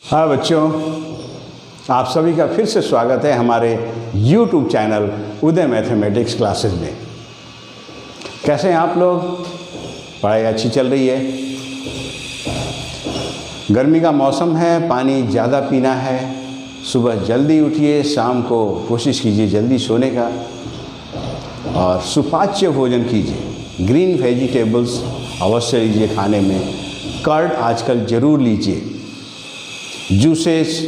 हाँ बच्चों, आप सभी का फिर से स्वागत है हमारे YouTube चैनल उदय मैथमेटिक्स क्लासेस में। कैसे हैं आप लोग? पढ़ाई अच्छी चल रही है? गर्मी का मौसम है, पानी ज़्यादा पीना है, सुबह जल्दी उठिए, शाम को कोशिश कीजिए जल्दी सोने का, और सुपाच्य भोजन कीजिए। ग्रीन वेजिटेबल्स अवश्य लीजिए खाने में, कर्ड आजकल ज़रूर लीजिए, जूसेस,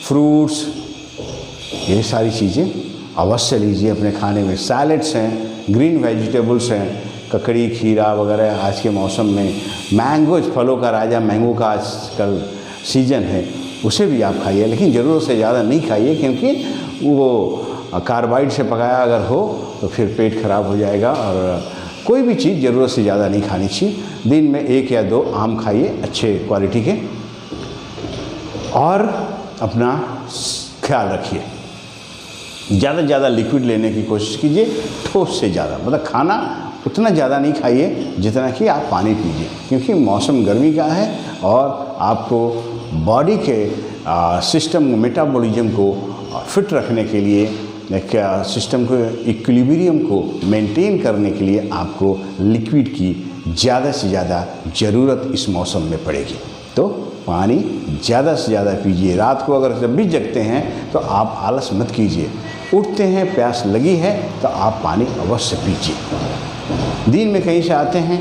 फ्रूट्स, ये सारी चीज़ें अवश्य लीजिए अपने खाने में। सैलेड्स हैं, ग्रीन वेजिटेबल्स हैं, ककड़ी, खीरा वगैरह। आज के मौसम में मैंगोज, फलों का राजा मैंगो का आजकल सीजन है, उसे भी आप खाइए, लेकिन ज़रूरत से ज़्यादा नहीं खाइए, क्योंकि वो कार्बाइड से पकाया अगर हो तो फिर पेट खराब हो जाएगा। और कोई भी चीज़ ज़रूरत से ज़्यादा नहीं खानी चाहिए। दिन में 1 या 2 आम खाइए अच्छे क्वालिटी के, और अपना ख्याल रखिए। ज़्यादा से ज़्यादा लिक्विड लेने की कोशिश कीजिए, ठोस से ज़्यादा, मतलब खाना उतना ज़्यादा नहीं खाइए जितना कि आप पानी पीजिए, क्योंकि मौसम गर्मी का है और आपको बॉडी के सिस्टम मेटाबॉलिज्म को फिट रखने के लिए, सिस्टम को इक्विलिब्रियम को मेंटेन करने के लिए आपको लिक्विड की ज़्यादा से ज़्यादा ज़रूरत इस मौसम में पड़ेगी। तो पानी ज़्यादा से ज़्यादा पीजिए। रात को अगर जब भी जगते हैं तो आप आलस मत कीजिए। उठते हैं, प्यास लगी है तो आप पानी अवश्य पीजिए। दिन में कहीं से आते हैं,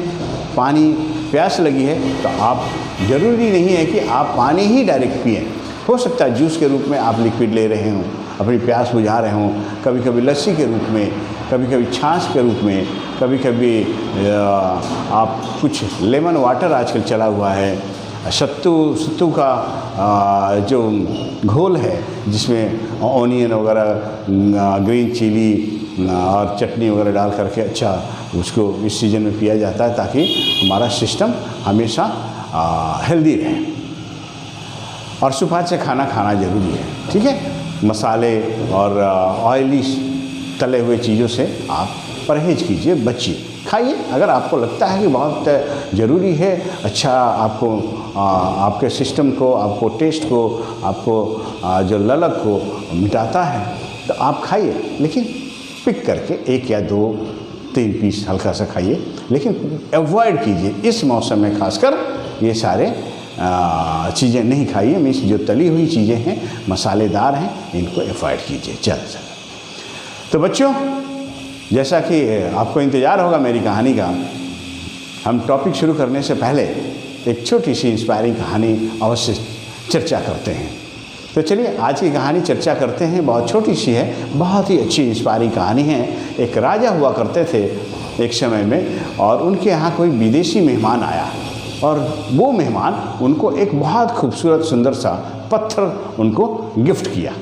पानी प्यास लगी है तो आप, ज़रूरी नहीं है कि आप पानी ही डायरेक्ट पिएं। हो सकता है जूस के रूप में आप लिक्विड ले रहे हों, अपनी प्यास बुझा रहे हों, कभी कभी लस्सी के रूप में, कभी कभी छाछ के रूप में, कभी कभी आप कुछ लेमन वाटर आजकल चला हुआ है, सत्तू का जो घोल है जिसमें ऑनियन वगैरह, ग्रीन चिली और चटनी वगैरह डाल करके अच्छा उसको इस सीज़न में पिया जाता है, ताकि हमारा सिस्टम हमेशा हेल्दी रहे। और सुपाच्य खाना खाना ज़रूरी है, ठीक है। मसाले और ऑयली तले हुए चीज़ों से आप परहेज कीजिए, बचिए। खाइए अगर आपको लगता है कि बहुत ज़रूरी है, अच्छा आपको आपके सिस्टम को, आपको टेस्ट को, आपको जो ललक को मिटाता है, तो आप खाइए, लेकिन पिक करके 1 या 2-3 पीस हल्का सा खाइए, लेकिन अवॉइड कीजिए इस मौसम में खासकर ये सारे चीज़ें नहीं खाइए। मीन्स जो तली हुई चीज़ें हैं, मसालेदार हैं, इनको अवॉइड कीजिए ज़्यादा से ज़्यादा। तो बच्चों, जैसा कि आपको इंतज़ार होगा मेरी कहानी का, हम टॉपिक शुरू करने से पहले एक छोटी सी इंस्पायरिंग कहानी अवश्य चर्चा करते हैं। तो चलिए आज की कहानी चर्चा करते हैं। बहुत छोटी सी है, बहुत ही अच्छी इंस्पायरिंग कहानी है। एक राजा हुआ करते थे एक समय में, और उनके यहाँ कोई विदेशी मेहमान आया, और वो मेहमान उनको एक बहुत खूबसूरत सुंदर सा पत्थर उनको गिफ्ट किया।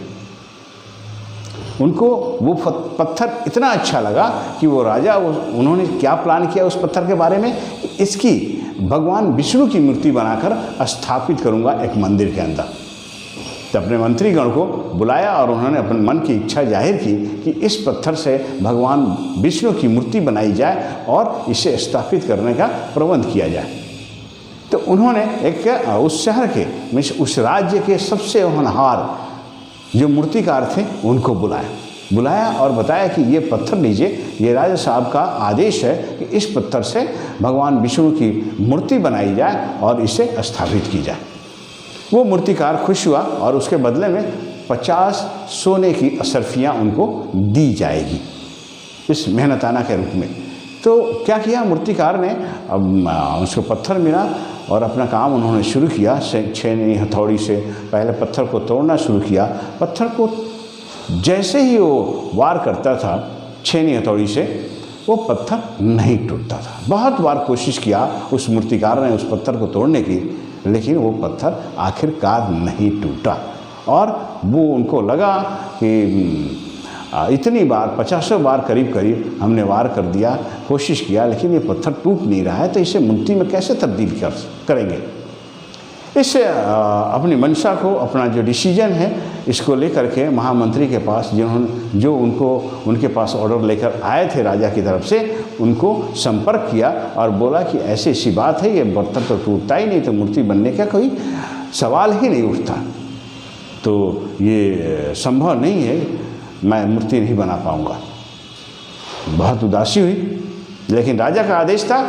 उनको वो पत्थर इतना अच्छा लगा कि वो राजा, उन्होंने क्या प्लान किया उस पत्थर के बारे में, इसकी भगवान विष्णु की मूर्ति बनाकर स्थापित करूंगा एक मंदिर के अंदर। तो अपने मंत्रीगण को बुलाया और उन्होंने अपने मन की इच्छा जाहिर की कि इस पत्थर से भगवान विष्णु की मूर्ति बनाई जाए और इसे स्थापित करने का प्रबंध किया जाए। तो उन्होंने एक उस शहर के, उस राज्य के सबसे होनहार जो मूर्तिकार थे उनको बुलाया और बताया कि ये पत्थर लीजिए, ये राजा साहब का आदेश है कि इस पत्थर से भगवान विष्णु की मूर्ति बनाई जाए और इसे स्थापित की जाए। वो मूर्तिकार खुश हुआ और उसके बदले में 50 सोने की असरफियाँ उनको दी जाएगी इस मेहनताना के रूप में। तो क्या किया मूर्तिकार ने, उसको पत्थर मिला और अपना काम उन्होंने शुरू किया। छेनी हथौड़ी से पहले पत्थर को तोड़ना शुरू किया। पत्थर को जैसे ही वो वार करता था छेनी हथौड़ी से, वो पत्थर नहीं टूटता था। बहुत बार कोशिश किया उस मूर्तिकार ने उस पत्थर को तोड़ने की, लेकिन वो पत्थर आखिरकार नहीं टूटा। और वो उनको लगा कि इतनी बार, 50 बार करीब हमने वार कर दिया, कोशिश किया, लेकिन ये पत्थर टूट नहीं रहा है, तो इसे मूर्ति में कैसे तब्दील करेंगे। इस अपनी मंशा को, अपना जो डिसीजन है, इसको लेकर के महामंत्री के पास, जो उनके पास ऑर्डर लेकर आए थे राजा की तरफ से, उनको संपर्क किया और बोला कि ऐसी बात है, ये पत्थर तो टूटता ही नहीं, तो मूर्ति बनने का कोई सवाल ही नहीं उठता। तो ये संभव नहीं है, मैं मूर्ति नहीं बना पाऊँगा। बहुत उदासी हुई, लेकिन राजा का आदेश था,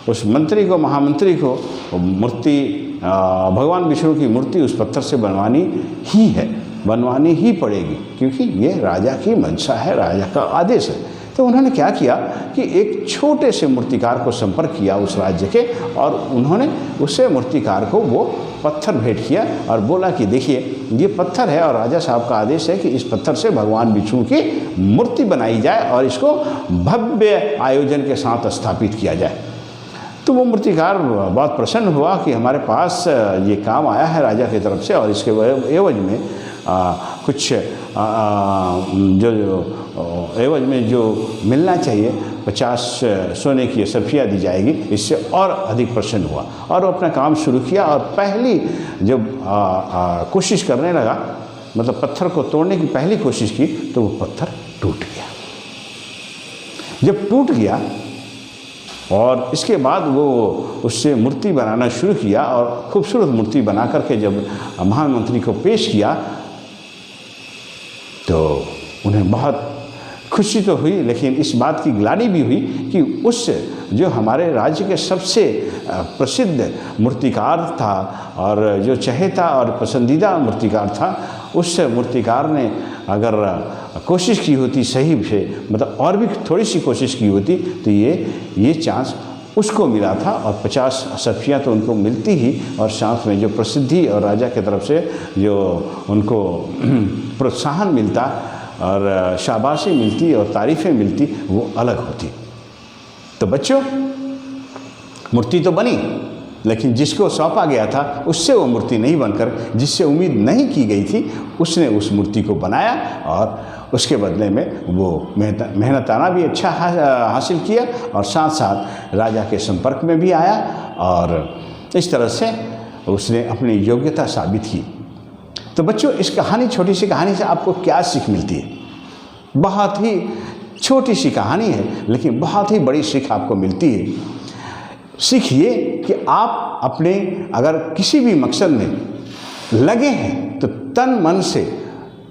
उस मंत्री को, महामंत्री को मूर्ति, भगवान विष्णु की मूर्ति उस पत्थर से बनवानी ही है, बनवानी ही पड़ेगी, क्योंकि ये राजा की मंशा है, राजा का आदेश है। तो उन्होंने क्या किया कि एक छोटे से मूर्तिकार को संपर्क किया उस राज्य के, और उन्होंने उससे मूर्तिकार को वो पत्थर भेंट किया और बोला कि देखिए ये पत्थर है और राजा साहब का आदेश है कि इस पत्थर से भगवान विष्णु की मूर्ति बनाई जाए और इसको भव्य आयोजन के साथ स्थापित किया जाए। तो वो मूर्तिकार बहुत प्रसन्न हुआ कि हमारे पास ये काम आया है राजा की तरफ से, और इसके एवज में कुछ जो एवज में जो मिलना चाहिए 50 सोने की सरफियाँ दी जाएगी। इससे और अधिक प्रसन्न हुआ और वो अपना काम शुरू किया। और पहली जब कोशिश करने लगा, मतलब पत्थर को तोड़ने की पहली कोशिश की, तो वो पत्थर टूट गया। जब टूट गया और इसके बाद वो उससे मूर्ति बनाना शुरू किया और खूबसूरत मूर्ति बना करके जब महामंत्री को पेश किया तो उन्हें बहुत खुशी तो हुई, लेकिन इस बात की ग्लानि भी हुई कि उस जो हमारे राज्य के सबसे प्रसिद्ध मूर्तिकार था और जो चहेता और पसंदीदा मूर्तिकार था, उस मूर्तिकार ने अगर कोशिश की होती सही से, मतलब और भी थोड़ी सी कोशिश की होती, तो ये चांस उसको मिला था और 50 सरफियाँ तो उनको मिलती ही, और साथ में जो प्रसिद्धि और राजा की तरफ से जो उनको प्रोत्साहन मिलता और शाबाशी मिलती और तारीफ़ें मिलती, वो अलग होती। तो बच्चों, मूर्ति तो बनी, लेकिन जिसको सौंपा गया था उससे वो मूर्ति नहीं बनकर, जिससे उम्मीद नहीं की गई थी, उसने उस मूर्ति को बनाया और उसके बदले में वो मेहनताना भी अच्छा हासिल किया और साथ साथ राजा के संपर्क में भी आया, और इस तरह से उसने अपनी योग्यता साबित की। तो बच्चों, इस कहानी, छोटी सी कहानी से आपको क्या सीख मिलती है? बहुत ही छोटी सी कहानी है, लेकिन बहुत ही बड़ी सीख आपको मिलती है। सीख ये कि आप अपने अगर किसी भी मकसद में लगे हैं तो तन मन से,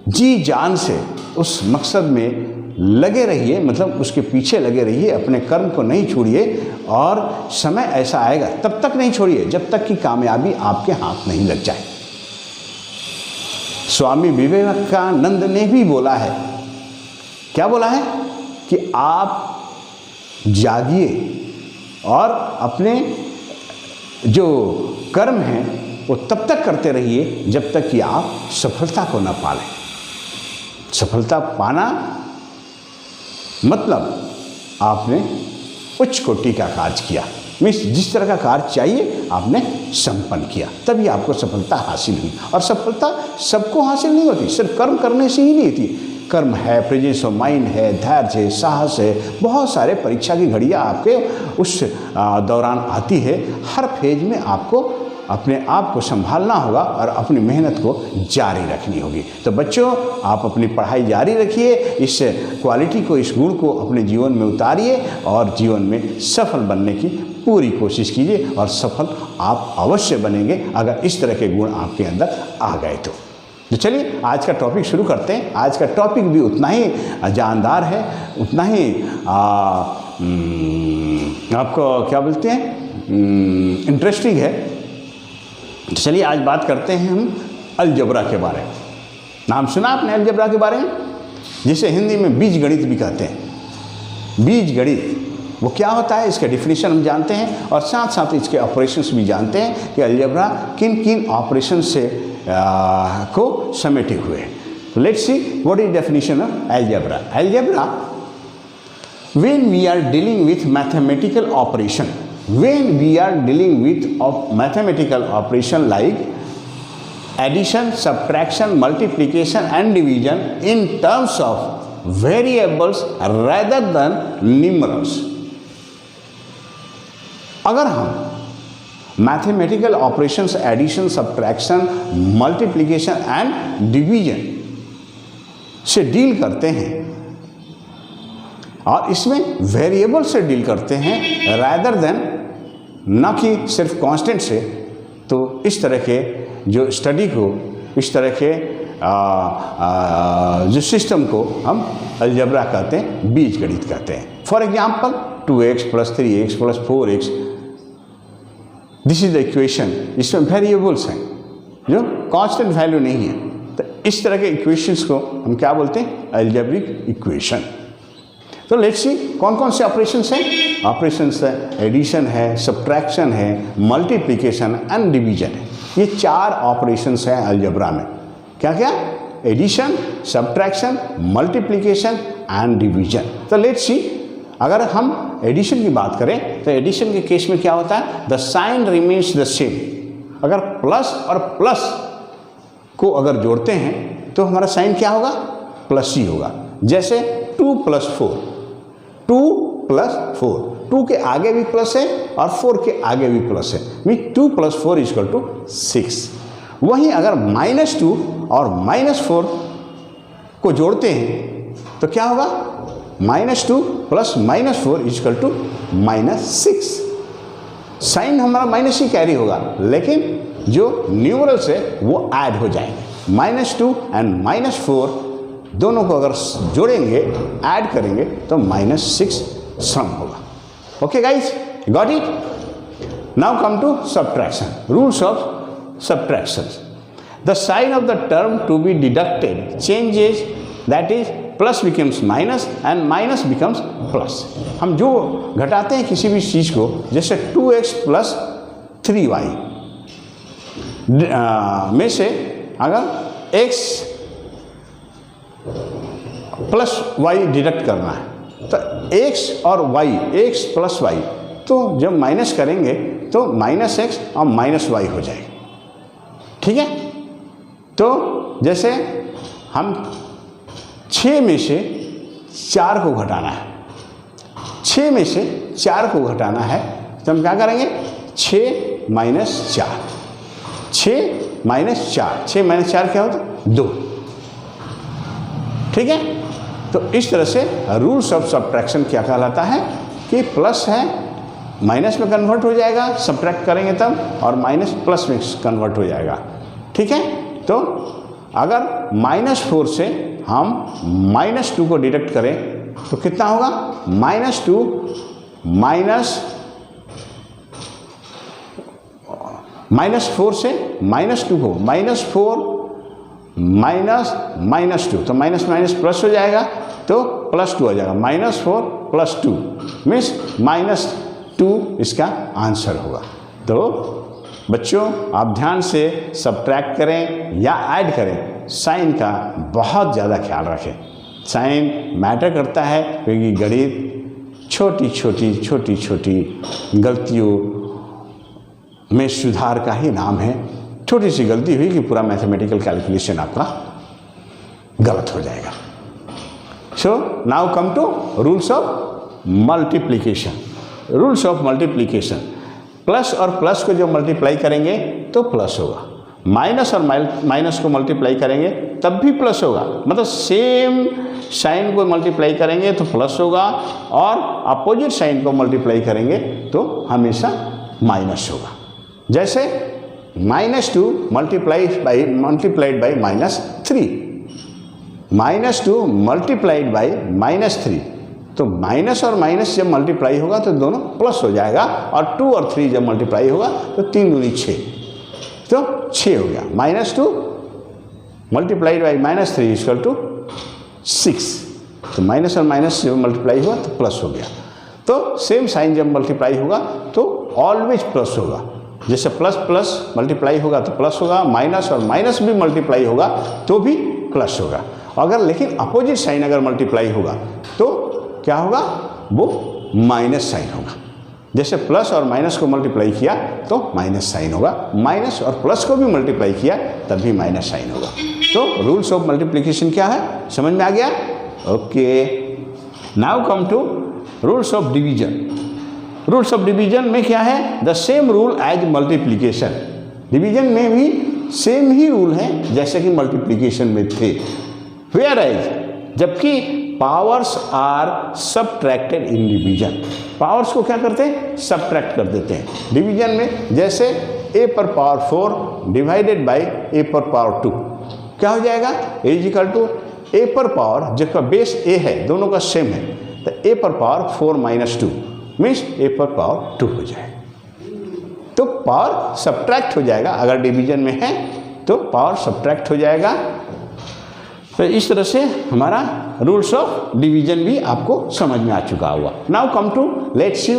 जी जान से उस मकसद में लगे रहिए, मतलब उसके पीछे लगे रहिए, अपने कर्म को नहीं छोड़िए। और समय ऐसा आएगा, तब तक नहीं छोड़िए जब तक कि कामयाबी आपके हाथ नहीं लग जाए। स्वामी विवेकानंद ने भी बोला है, क्या बोला है कि आप जागिए और अपने जो कर्म हैं वो तब तक करते रहिए जब तक कि आप सफलता को न पा लें। सफलता पाना मतलब आपने उच्च कोटि का कार्य किया, मीन्स जिस तरह का कार्य चाहिए आपने संपन्न किया, तभी आपको सफलता हासिल हुई। और सफलता सबको हासिल नहीं होती, सिर्फ कर्म करने से ही नहीं होती। कर्म है, प्रेजेंस ऑफ माइंड है, धैर्य है, साहस है, बहुत सारे परीक्षा की घड़ियाँ आपके उस दौरान आती है। हर फेज में आपको अपने आप को संभालना होगा और अपनी मेहनत को जारी रखनी होगी। तो बच्चों, आप अपनी पढ़ाई जारी रखिए, इस क्वालिटी को, इस गुण को अपने जीवन में उतारिए और जीवन में सफल बनने की पूरी कोशिश कीजिए, और सफल आप अवश्य बनेंगे अगर इस तरह के गुण आपके अंदर आ गए तो चलिए आज का टॉपिक शुरू करते हैं। आज का टॉपिक भी उतना ही जानदार है, उतना ही आपको क्या बोलते हैं, इंटरेस्टिंग है। तो चलिए आज बात करते हैं हम अलजबरा के बारे में। नाम सुना आपने अलजबरा के बारे में, जिसे हिंदी में बीज गणित भी कहते हैं। बीज गणित वो क्या होता है, इसका डिफिनीशन हम जानते हैं और साथ साथ इसके ऑपरेशंस भी जानते हैं कि अलजबरा किन किन ऑपरेशन से को समेटे हुए हैं। Let's see what is definition of algebra. Algebra, when we are dealing with mathematical operation, when we are dealing with mathematical operation like addition, subtraction, multiplication and division in terms of variables rather than numerals। अगर हम mathematical operations, addition, subtraction, multiplication and division से deal करते हैं और इसमें variable से deal करते हैं, रादर देन, ना कि सिर्फ कांस्टेंट से, तो इस तरह के जो स्टडी को, इस तरह के जो सिस्टम को हम अलजेब्रा कहते हैं, बीजगणित कहते हैं। For example 2x + 3x + 4x, this is the equation. इसमें वेरिएबल्स हैं जो कांस्टेंट वैल्यू नहीं है, तो इस तरह के इक्वेशंस को हम क्या बोलते हैं? Algebraic equation. तो लेट्स सी कौन कौन से ऑपरेशंस हैं। ऑपरेशंस है एडिशन है, सब्ट्रैक्शन है, मल्टीप्लिकेशन एंड डिवीजन है। ये 4 ऑपरेशंस हैं अलजेब्रा में। क्या क्या? Addition, subtraction, multiplication and division. तो लेट्स सी, अगर हम एडिशन की बात करें तो एडिशन के केस में क्या होता है? The sign remains the same. अगर प्लस और प्लस को अगर जोड़ते हैं तो हमारा साइन क्या होगा? प्लस ही होगा। जैसे 2 + 4, 2 + 4, 2 के आगे भी प्लस है और 4 के आगे भी प्लस है, मीन 2 + 4 = 6। वहीं अगर -2 और -4 को जोड़ते हैं तो क्या होगा? -2 + -4 = -6। साइन हमारा माइनस ही कैरी होगा, लेकिन जो न्यूमरल्स है वो ऐड हो जाएंगे। -2 एंड -4 दोनों को अगर जोड़ेंगे, ऐड करेंगे तो -6 सम होगा। Okay guys, got it? Now come to subtraction, rules of subtraction. The sign of the term to be deducted changes, that is plus becomes minus and minus becomes plus. हम जो घटाते हैं किसी भी चीज़ को, जैसे 2x + 3y में से अगर x + y डिडक्ट करना है तो x और y, x + y, तो जब माइनस करेंगे तो -x और -y हो जाएगा। ठीक है? तो जैसे हम 6 में से 4 को घटाना है, 6 में से 4 को घटाना है तो हम क्या करेंगे? 6 - 4, 6 - 4, 6 - 4 क्या होता है? 2। ठीक है? तो इस तरह से रूल्स ऑफ सब्ट्रैक्शन क्या कहलाता है कि प्लस है माइनस में कन्वर्ट हो जाएगा, सब्ट्रैक्ट करेंगे तब, और माइनस प्लस में कन्वर्ट हो जाएगा। ठीक है? तो अगर -4 से हम -2 को डिडक्ट करें तो कितना होगा? -2 -4 से -2 को, -4 -2, तो माइनस माइनस प्लस हो जाएगा तो +2 आ जाएगा। -4 + 2 मीन्स -2 इसका आंसर होगा। तो बच्चों आप ध्यान से सब्ट्रैक्ट करें या ऐड करें, साइन का बहुत ज़्यादा ख्याल रखें। साइन मैटर करता है क्योंकि गणित छोटी छोटी गलतियों में सुधार का ही नाम है। छोटी सी गलती हुई कि पूरा मैथमेटिकल कैलकुलेशन आपका गलत हो जाएगा। So now come to rules of multiplication. Rules of multiplication, plus और प्लस को जो मल्टीप्लाई करेंगे तो प्लस होगा, माइनस और माइनस को मल्टीप्लाई करेंगे तब भी प्लस होगा। मतलब सेम साइन को मल्टीप्लाई करेंगे तो प्लस होगा और अपोजिट साइन को मल्टीप्लाई करेंगे तो हमेशा माइनस होगा। जैसे -2 मल्टीप्लाइड बाई -3, -2 मल्टीप्लाइड बाई -3, तो माइनस और माइनस जब मल्टीप्लाई होगा तो दोनों प्लस हो जाएगा, और 2 और 3 जब मल्टीप्लाई होगा तो 3 दूनी 6, तो 6 हो गया। -2 मल्टीप्लाइड बाई -3 = 6, तो माइनस और माइनस जब मल्टीप्लाई हुआ तो प्लस हो गया। तो सेम साइन जब मल्टीप्लाई होगा तो ऑलवेज प्लस होगा। जैसे प्लस प्लस मल्टीप्लाई होगा तो प्लस होगा, माइनस और माइनस भी मल्टीप्लाई होगा तो भी प्लस होगा। अगर लेकिन अपोजिट साइन अगर मल्टीप्लाई होगा तो क्या होगा? वो माइनस साइन होगा। जैसे प्लस और माइनस को मल्टीप्लाई किया तो माइनस साइन होगा, माइनस और प्लस को भी मल्टीप्लाई किया तब भी माइनस साइन होगा। तो रूल्स ऑफ मल्टीप्लिकेशन क्या है, समझ में आ गया? Okay, now come to rules of division. Rules of division में क्या है? The same rule as multiplication. Division में भी सेम ही रूल है जैसे कि मल्टीप्लिकेशन में थे। वेयर एज, जबकि powers are subtracted in division. Powers को क्या करते हैं? सबट्रैक्ट कर देते हैं डिवीजन में। जैसे a पर पावर 4 डिवाइडेड बाई a पर पावर 2 क्या हो जाएगा, a is equal to a पर पावर, जिसका बेस a है, दोनों का सेम है, तो a पर पावर 4 माइनस 2 मीन्स a पर पावर 2 हो जाएगा। तो पावर सब्ट्रैक्ट हो जाएगा, अगर डिवीजन में है तो पावर सब्ट्रैक्ट हो जाएगा। तो इस तरह से हमारा रूल्स ऑफ डिवीजन भी आपको समझ में आ चुका होगा। Now come to let's you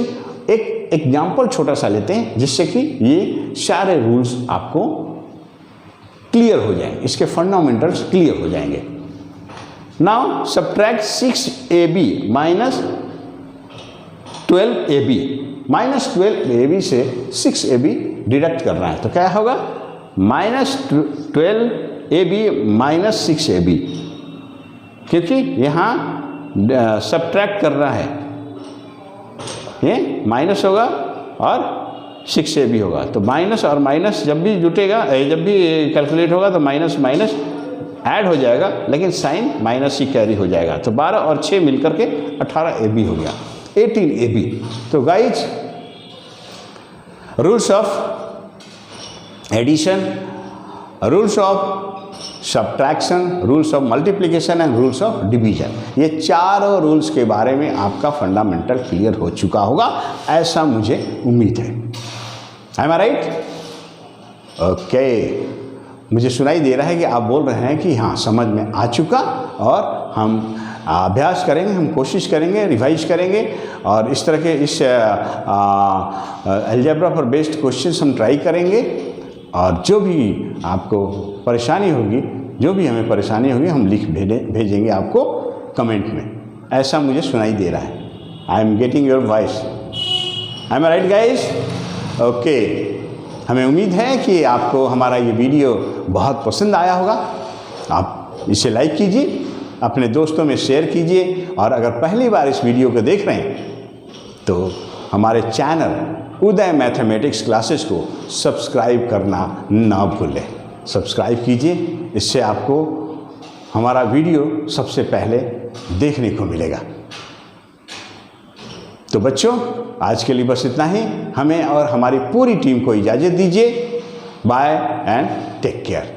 एक एग्जाम्पल छोटा सा लेते हैं, जिससे कि ये सारे रूल्स आपको क्लियर हो जाएंगे, इसके फंडामेंटल्स क्लियर हो जाएंगे। Now subtract 6ab minus 12ab, minus 12ab से 6ab डिडक्ट करना है, तो क्या होगा, माइनस 12ab माइनस 6ab, क्योंकि यहाँ सब्ट्रैक्ट करना है, ये माइनस होगा और 6ab होगा, तो माइनस और माइनस जब भी जुटेगा, जब भी कैलकुलेट होगा तो माइनस माइनस ऐड हो जाएगा, लेकिन साइन माइनस ही कैरी हो जाएगा, तो 12 और 6 मिलकर के 18ab हो गया, 18ab। तो guys rules of addition, rules of subtraction, rules of multiplication and rules of division, ये चारों रूल्स के बारे में आपका फंडामेंटल क्लियर हो चुका होगा, ऐसा मुझे उम्मीद है। एम आई राइट? ओके, मुझे सुनाई दे रहा है कि आप बोल रहे हैं कि हाँ समझ में आ चुका, और हम अभ्यास करेंगे, हम कोशिश करेंगे, रिवाइज करेंगे, और इस तरह के इस अलजेब्रा पर बेस्ड क्वेश्चंस हम ट्राई करेंगे, और जो भी आपको परेशानी होगी, जो भी हमें परेशानी होगी, हम लिख भेजेंगे आपको कमेंट में, ऐसा मुझे सुनाई दे रहा है। I am getting your voice. I am right guys? Okay, हमें उम्मीद है कि आपको हमारा ये वीडियो बहुत पसंद आया होगा। आप इसे लाइक कीजिए, अपने दोस्तों में शेयर कीजिए, और अगर पहली बार इस वीडियो को देख रहे हैं तो हमारे चैनल उदय मैथमेटिक्स क्लासेस को सब्सक्राइब करना ना भूलें। सब्सक्राइब कीजिए, इससे आपको हमारा वीडियो सबसे पहले देखने को मिलेगा। तो बच्चों, आज के लिए बस इतना ही। हमें और हमारी पूरी टीम को इजाज़त दीजिए। Bye and take care.